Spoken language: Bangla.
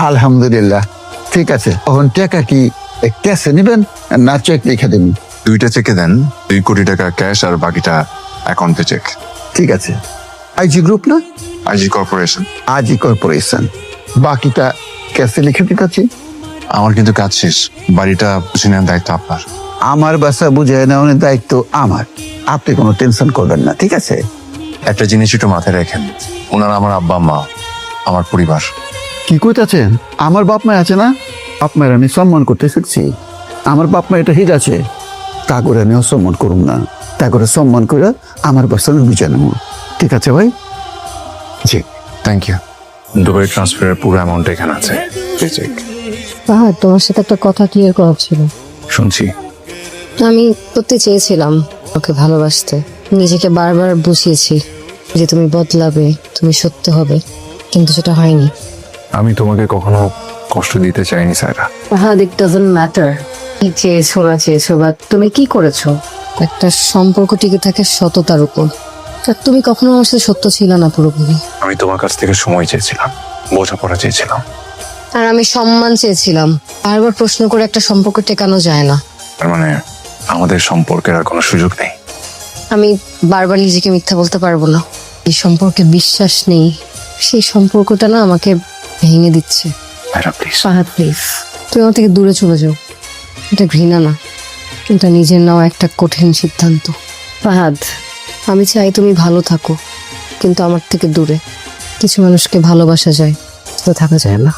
আলহামদুলিল্লাহ ঠিক আছে। এখন টাকা কি ক্যাশে নেবেন না চেক লিখে দেবেন? দুইটা চেকে দেন, 2 কোটি টাকা ক্যাশ আর বাকিটা অ্যাকাউন্টে চেক। ঠিক আছে। আইজি গ্রুপ না? IG corporation. IG corporation. বাকিটা ক্যাশে লিখে দিতেছি। আমার কিন্তু কাজ শেষ, বাড়িটা বুঝে নেওয়ার দায়িত্ব আপনার। আমার বাসা বুঝে নেওয়ার দায়িত্ব আমার, আপনি কোনো টেনশন করবেন না, ঠিক আছে? একটা জিনিস একটু মাথায় রাখেন, ওনারা আমার আব্বা মা, আমার পরিবার। কি কইতাছেন? আমার বাপ মা আছে না? বাপ মায়ের আমি সম্মান করতে শিখছি। আমার বাপ মা এটা হিট আছে, তা করে আমিও সম্মান করুন না। তা করে সম্মান করে আমার বাসা আমি বুঝে নেব, ঠিক আছে ভাই? জি। Thank you. দুবাই ট্রান্সফারের পুরো অ্যামাউন্ট এখানে আছে। চেক। হ্যাঁ, তোমার সাথে একটা কথা ক্লিয়ার করা ছিল। শুনছি। আমি করতে চেয়েছিলাম ওকে ভালোবাসতে, নিজেকে বারবার বুঝিয়েছি যে তুমি বদলাবে, তুমি সত্য হবে, কিন্তু সেটা হয়নি। আমি তোমাকে কখনো কষ্ট দিতে চাইনি সায়রা। হ্যাঁ, ইট ডাজন্ট ম্যাটার কি চেয়েছো না চেয়েছো, বা তুমি কি করেছো। একটা সম্পর্ক টিকে থাকে সততার উপর, আর তুমি কখনো আমার সাথে সত্য ছিল না পুরোপুরি। আমি তোমার কাছ থেকে সময় চেয়েছিলাম, বোঝাপড়া চেয়েছিলাম। আর আমি সম্মান চেয়েছিলাম। বারবার প্রশ্ন করে একটা সম্পর্ক টেকানো যায় না। তার মানে আমাদের সম্পর্কের আর কোনো সুযোগ নেই। আমি বারবার নিজেকে মিথ্যা বলতে পারবো না। এই সম্পর্কে বিশ্বাস নেই, সেই সম্পর্কটা না আমাকে ভেঙে দিচ্ছে। সায়রা প্লিজ। ফাহাদ প্লিজ, তুমি আমার থেকে দূরে চলে যাও। এটা ঘৃণা না, কিন্তু নিজের নেওয়া একটা কঠিন সিদ্ধান্ত। ফাহাদ, আমি চাই তুমি ভালো থাকো, কিন্তু আমার থেকে দূরে। কিছু মানুষকে ভালোবাসা যায়, তো থাকা যায় না।